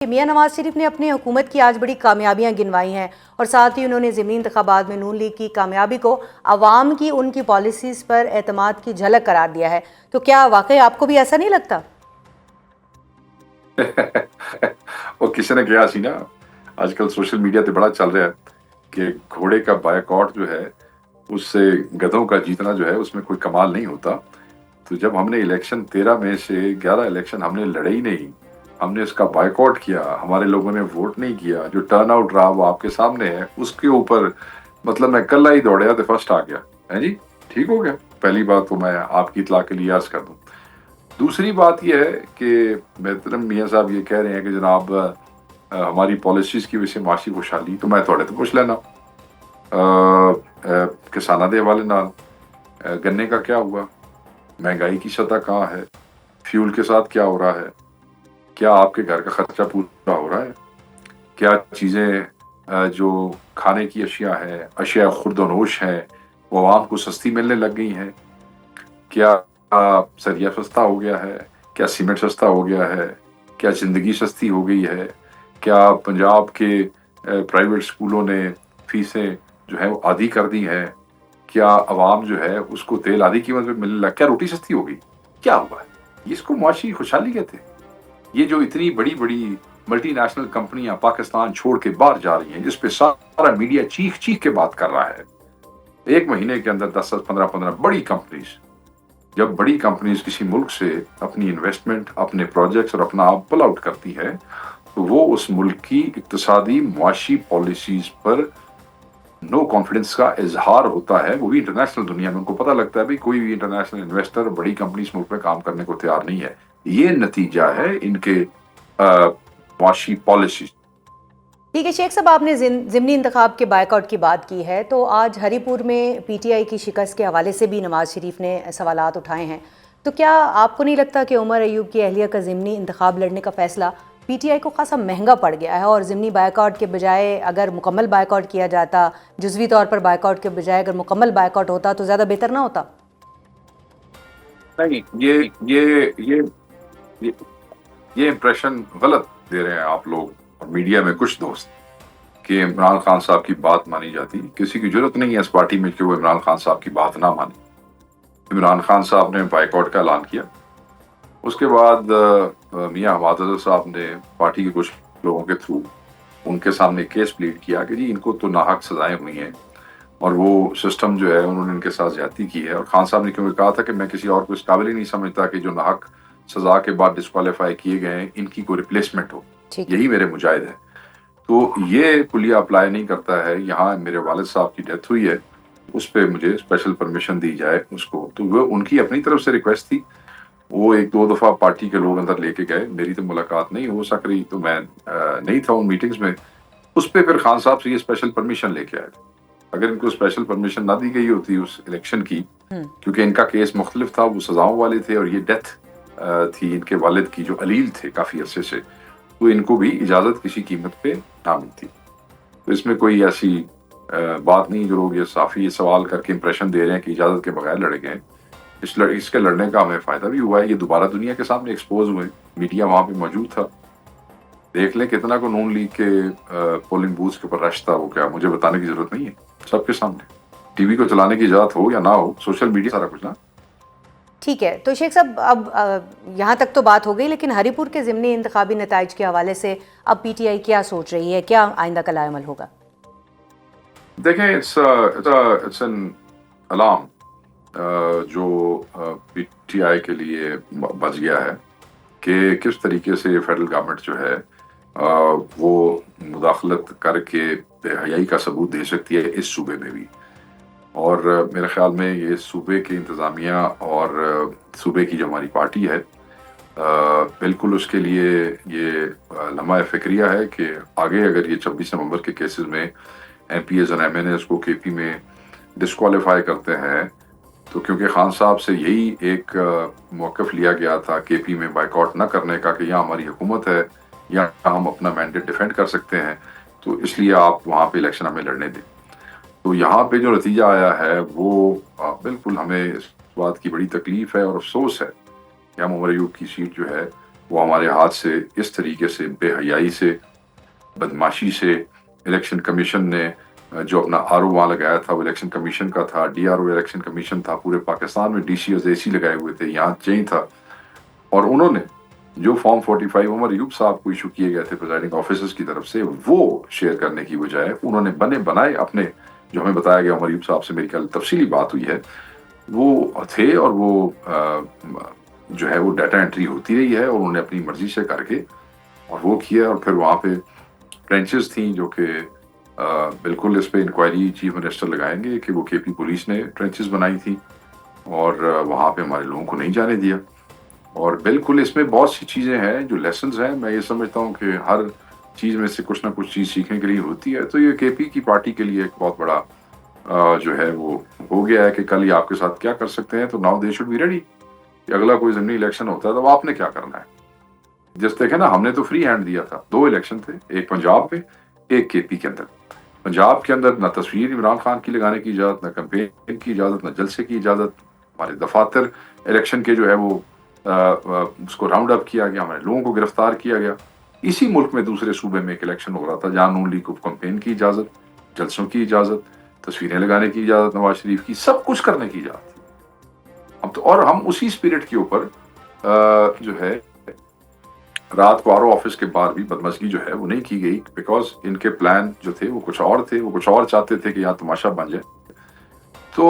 میاں نواز شریف نے اپنی حکومت کی آج بڑی کامیابیاں گنوائی ہیں اور ساتھ ہی انہوں نے ضمنی انتخابات میں نون لیگ کی کامیابی کو عوام کی ان کی پالیسیز پر اعتماد کی جھلک قرار دیا ہے، تو کیا واقعی آپ کو بھی ایسا نہیں لگتا؟ وہ کسی نے کہا سی نا، آج کل سوشل میڈیا تے بڑا چل رہا ہے کہ گھوڑے کا بائیکاٹ جو ہے اس سے گدھوں کا جیتنا جو ہے اس میں کوئی کمال نہیں ہوتا۔ تو جب ہم نے الیکشن 13 میں سے 11 الیکشن ہم نے لڑے ہی نہیں، ہم نے اس کا بائیکاٹ کیا، ہمارے لوگوں نے ووٹ نہیں کیا، جو ٹرن آؤٹ رہا وہ آپ کے سامنے ہے، اس کے اوپر مطلب میں کل ہی دوڑیا تو فرسٹ آ گیا ہے جی، ٹھیک ہو گیا۔ پہلی بات تو میں آپ کی اطلاع کے لیے عرض کر دوں۔ دوسری بات یہ ہے کہ محترم میاں صاحب یہ کہہ رہے ہیں کہ جناب ہماری پالیسیز کی وجہ سے معاشی خوشحالی، تو میں تھوڑے تو پوچھ لینا کسانہ دے حوالے نال گنے کا کیا ہوا، مہنگائی کی سطح کہاں ہے، فیول کے ساتھ کیا ہو رہا ہے، کیا آپ کے گھر کا خرچہ پورا ہو رہا ہے، کیا چیزیں جو کھانے کی اشیاء ہے، اشیاء خرد و نوش ہیں، وہ عوام کو سستی ملنے لگ گئی ہیں، کیا سریا سستا ہو گیا ہے، کیا سیمنٹ سستا ہو گیا ہے، کیا زندگی سستی ہو گئی ہے، کیا پنجاب کے پرائیویٹ سکولوں نے فیسیں جو ہے وہ آدھی کر دی ہیں، کیا عوام جو ہے اس کو تیل آدھی قیمت پہ ملنے لگا، کیا روٹی سستی ہو گئی، کیا ہوا ہے؟ اس کو معاشی خوشحالی کہتے ہیں۔ یہ جو اتنی بڑی بڑی ملٹی نیشنل کمپنیاں پاکستان چھوڑ کے باہر جا رہی ہیں، جس پہ سارا میڈیا چیخ چیخ کے بات کر رہا ہے، ایک مہینے کے اندر 10 15 بڑی کمپنیز، جب بڑی کمپنیز کسی ملک سے اپنی انویسٹمنٹ، اپنے پروجیکٹس اور اپنا آپ پل آؤٹ کرتی ہے تو وہ اس ملک کی اقتصادی معاشی پالیسیز پر نو کانفیڈنس کا اظہار ہوتا ہے۔ وہ بھی انٹرنیشنل دنیا میں ان کو پتہ لگتا ہے بھی کوئی بھی انٹرنیشنل انویسٹر بڑی کمپنیز ملک میں کام کرنے کو تیار نہیں ہے۔ یہ نتیجہ ہے ان کے معاشی پالیسیز۔ ٹھیک ہے شیخ صاحب، آپ نے ضمنی انتخاب کے بائیکاٹ کی بات کی ہے، تو آج ہری پور میں پی ٹی آئی کی شکست کے حوالے سے بھی نواز شریف نے سوالات اٹھائے ہیں، تو کیا آپ کو نہیں لگتا کہ عمر ایوب کی اہلیہ کا ضمنی انتخاب لڑنے کا فیصلہ پی ٹی آئی کو خاصا مہنگا پڑ گیا ہے، اور ضمنی بائیکاٹ کے بجائے اگر مکمل بائیکاٹ کیا جاتا، جزوی طور پر بائیکاٹ کے بجائے اگر مکمل بائیکاٹ ہوتا تو زیادہ بہتر نہ ہوتا؟ نہیں، یہ امپریشن غلط دے رہے ہیں آپ لوگ اور میڈیا میں کچھ دوست کہ عمران خان صاحب کی بات مانی جاتی۔ کسی کی ضرورت نہیں ہے اس پارٹی میں کہ وہ عمران خان صاحب کی بات نہ مانے۔ عمران خان صاحب نے بائیکاٹ کا اعلان کیا، اس کے بعد میاں حماد اظہر صاحب نے پارٹی کے کچھ لوگوں کے تھرو ان کے سامنے کیس پلیڈ کیا کہ جی ان کو تو ناحق سزائیں ہوئی ہیں اور وہ سسٹم جو ہے انہوں نے ان کے ساتھ زیادتی کی ہے، اور خان صاحب نے کیونکہ کہا تھا کہ میں کسی اور کو اس قابل ہی نہیں سمجھتا کہ جو ناحق سزا کے بعد ڈسکوالیفائی کیے گئے ہیں ان کی کوئی ریپلیسمنٹ ہو، یہی میرے مجاہد ہے۔ تو یہ کلیہ اپلائی نہیں کرتا ہے۔ یہاں میرے والد صاحب کی ڈیتھ ہوئی ہے، اس پہ مجھے اسپیشل پرمیشن دی جائے اس کو، تو وہ ان کی اپنی طرف سے ریکویسٹ تھی۔ وہ ایک دو دفعہ پارٹی کے لوگ اندر لے کے گئے، میری تو ملاقات نہیں ہو سک رہی، تو میں نہیں تھا ان میٹنگز میں۔ اس پہ پھر خان صاحب سے یہ اسپیشل پرمیشن لے کے آئے۔ اگر ان کو اسپیشل پرمیشن نہ دی گئی ہوتی اس الیکشن کی، کیونکہ ان کا کیس مختلف تھا، وہ سزاؤں والے تھے اور یہ ڈیتھ تھی ان کے والد کی جو علیل تھے کافی عرصے سے، تو ان کو بھی اجازت کسی قیمت پہ نہ ملتی۔ تو اس میں کوئی ایسی بات نہیں جو لوگ یہ صافی سوال کر کے امپریشن دے رہے ہیں کہ اجازت کے بغیر لڑے گئے۔ اس کے لڑنے کا ہمیں فائدہ بھی ہوا ہے، یہ دوبارہ دنیا کے سامنے ایکسپوز ہوئے، میڈیا وہاں پہ موجود تھا۔ دیکھ لیں کتنا کو نون لیگ کے پولنگ بوتھس کے اوپر رش تھا، وہ کیا مجھے بتانے کی ضرورت نہیں ہے، سب کے سامنے۔ ٹی وی کو چلانے کی اجازت ہو یا نہ ہو، سوشل میڈیا سارا کچھ نا۔ ٹھیک ہے، تو شیخ صاحب اب یہاں تک تو بات ہو گئی، لیکن ہری پور کے ضمنی انتخابی نتائج کے حوالے سے اب پی ٹی آئی کیا سوچ رہی ہے، کیا آئندہ کا عمل ہوگا؟ دیکھیں اٹس این الارم جو پی ٹی آئی کے لیے بچ گیا ہے کہ کس طریقے سے فیڈرل گورنمنٹ جو ہے وہ مداخلت کر کے بے حیائی کا ثبوت دے سکتی ہے اس صوبے میں بھی۔ اور میرے خیال میں یہ صوبے کی انتظامیہ اور صوبے کی جو ہماری پارٹی ہے بالکل اس کے لیے یہ لمحہ فکریہ ہے کہ آگے اگر یہ 26 نومبر کے کیسز میں ایم پی ایز اور ایم این ایز کو کے پی میں ڈسکوالیفائی کرتے ہیں، تو کیونکہ خان صاحب سے یہی ایک موقف لیا گیا تھا کے پی میں بائیکاٹ نہ کرنے کا کہ یہاں ہماری حکومت ہے، یہاں ہم اپنا مینڈیٹ ڈیفینڈ کر سکتے ہیں، تو اس لیے آپ وہاں پہ الیکشن ہمیں لڑنے دیں۔ تو یہاں پہ جو نتیجہ آیا ہے وہ بالکل ہمیں اس بات کی بڑی تکلیف ہے اور افسوس ہے کہ ہم عمر ایوب کی سیٹ جو ہے وہ ہمارے ہاتھ سے اس طریقے سے بے حیائی سے بدماشی سے الیکشن کمیشن نے جو اپنا آر او وہاں لگایا تھا وہ الیکشن کمیشن کا تھا, D R O election commission تھا, پورے پاکستان میں ڈی سی اور اے سی لگائے ہوئے تھے, یہاں چینج تھا. اور انہوں نے جو فارم 45 عمر ایوب صاحب کو ایشو کیے گئے تھے پریزائڈنگ آفیسرز کی طرف سے, وہ شیئر کرنے کی بجائے انہوں نے بنے بنائے اپنے, جو ہمیں بتایا گیا, عمر ایوب صاحب سے میری خیال تفصیلی بات ہوئی ہے, وہ تھے اور وہ جو ہے وہ ڈیٹا انٹری ہوتی رہی ہے, اور انہوں نے اپنی مرضی سے کر کے اور وہ کیا. اور پھر وہاں پہ ٹرینچز تھیں جو کہ بالکل اس پہ انکوائری چیف منسٹر لگائیں گے کہ وہ کے پی پولیس نے ٹرینچز بنائی تھی اور وہاں پہ ہمارے لوگوں کو نہیں جانے دیا. اور بالکل اس میں بہت سی چیزیں ہیں جو لیسنز ہیں. میں یہ سمجھتا ہوں کہ ہر چیز میں سے کچھ نہ کچھ چیز سیکھنے کے لیے ہوتی ہے. تو یہ کے پی کی پارٹی کے لیے ایک بہت بڑا جو ہے وہ ہو گیا ہے کہ کل یہ آپ کے ساتھ کیا کر سکتے ہیں. تو now they should be ready کہ اگلا کوئی ضمنی الیکشن ہوتا ہے تو آپ نے کیا کرنا ہے. جس دیکھیں نا, ہم نے تو فری ہینڈ دیا تھا, 2 الیکشن تھے, ایک پنجاب میں ایک کے پی کے اندر. پنجاب کے اندر نہ تصویر عمران خان کی لگانے کی اجازت, نہ کمپین کی اجازت, نہ جلسے کی اجازت. ہمارے دفاتر الیکشن کے جو ہے وہ اس کو راؤنڈ اپ کیا گیا, ہمارے لوگوں کو گرفتار کیا گیا. اسی ملک میں دوسرے صوبے میں ایک الیکشن ہو رہا تھا جہاں نون لیگ کو کمپین کی اجازت, جلسوں کی اجازت, تصویریں لگانے کی اجازت, نواز شریف کی سب کچھ کرنے کی اجازت تھی. اب تو اور ہم اسی اسپرٹ کے اوپر جو ہے رات کو آر او آفس کے باہر بھی بدمزگی جو ہے وہ نہیں کی گئی, بیکاز ان کے پلان جو تھے وہ کچھ اور تھے, وہ کچھ اور چاہتے تھے کہ یہاں تماشا بن جائے. تو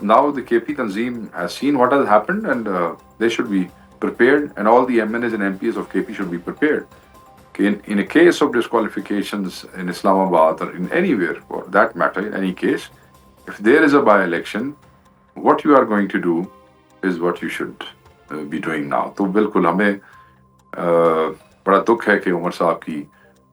now the KP Tanzeem has seen what has happened and they should be prepared, and all the MNAs and MPs of KP should be prepared. In a case of disqualifications in Islamabad or in anywhere for that matter, in any case, if there is a by-election, what you are going to do is what you should be doing now. تو بالکل ہمیں بڑا دکھ ہے کہ عمر صاحب کی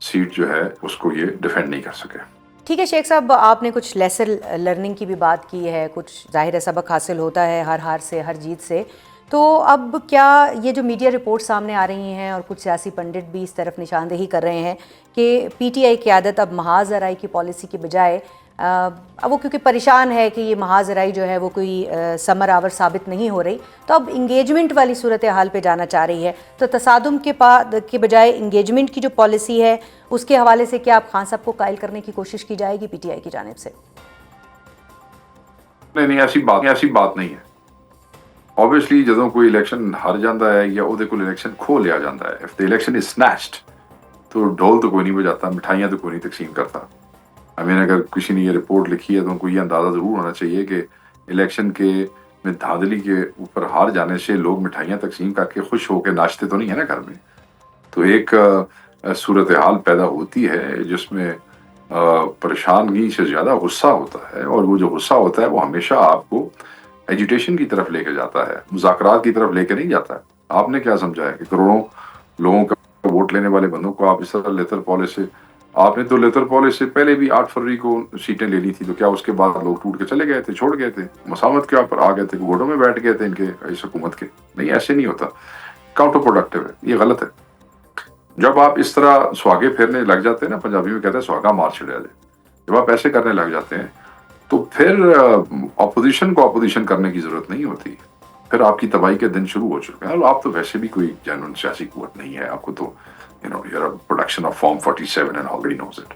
set جو ہے اس کو یہ ڈیفینڈ نہیں کر سکے. ٹھیک ہے شیخ صاحب, آپ نے کچھ لیسن لرننگ کی بھی بات کی ہے, کچھ ظاہر سبق حاصل ہوتا ہے ہر ہار سے, ہر جیت سے. تو اب کیا یہ جو میڈیا رپورٹ سامنے آ رہی ہیں اور کچھ سیاسی پنڈت بھی اس طرف نشاندہی کر رہے ہیں کہ پی ٹی آئی قیادت اب محاذ ذرائی کی پالیسی کی بجائے اب وہ کیونکہ پریشان ہے کہ یہ محاذ ذرائی جو ہے وہ کوئی ثمر آور ثابت نہیں ہو رہی, تو اب انگیجمنٹ والی صورتحال پہ جانا چاہ رہی ہے. تو تصادم کے بجائے انگیجمنٹ کی جو پالیسی ہے اس کے حوالے سے کیا آپ خان صاحب کو قائل کرنے کی کوشش کی جائے گی پی ٹی آئی کی جانب سے؟ نہیں, ایسی بات نہیں ہے. obviously جدوں کوئی الیکشن ہار جاتا ہے یا وہ کوئی الیکشن کھو لیا جاتا ہے, if the election is snatched, تو ڈھول تو کوئی نہیں بجاتا, مٹھائیاں تو کوئی نہیں تقسیم کرتا. اگر کسی نے یہ رپورٹ لکھی ہے تو ان کو یہ اندازہ ضرور ہونا چاہیے کہ الیکشن کے میں دھاندلی کے اوپر ہار جانے سے لوگ مٹھائیاں تقسیم کر کے خوش ہو کے ناچتے تو نہیں ہے نا گھر میں. تو ایک صورتحال پیدا ہوتی ہے جس میں پریشانگی سے زیادہ غصہ ہوتا ہے, اور وہ جو غصہ ہوتا ہے وہ ہمیشہ آپ کو ایجیٹیشن کی طرف لے کے جاتا ہے, مذاکرات کی طرف لے کے نہیں جاتا ہے. آپ نے کیا سمجھا ہے کہ کروڑوں لوگوں کا ووٹ لینے والے بندوں کو آپ اس طرح لیتر پالیسی سے, آپ نے تو لیتر پالیسی سے پہلے بھی 8 فروری کو سیٹیں لے لی تھی, تو کیا اس کے بعد لوگ ٹوٹ کے چلے گئے تھے, چھوڑ گئے تھے, مساوات کے اوپر آ گئے تھے, ووٹوں میں بیٹھ گئے تھے ان کے اس حکومت کے؟ نہیں, ایسے نہیں ہوتا. کاؤنٹر پروڈکٹیو ہے, یہ غلط ہے. جب آپ اس طرح سواگے پھیرنے لگ جاتے ہیں نا, پنجابی میں کہتے ہیں سواگا مار چھڑیا جائے, جب آپ ایسے کرنے لگ جاتے ہیں تو پھر اپوزیشن کو اپوزیشن کرنے کی ضرورت نہیں ہوتی, پھر آپ کی تباہی کے دن شروع ہو چکے ہیں. آپ تو ویسے بھی کوئی جنرل سیاسی قوت نہیں ہے, آپ کو تو production of form 47 and already knows it.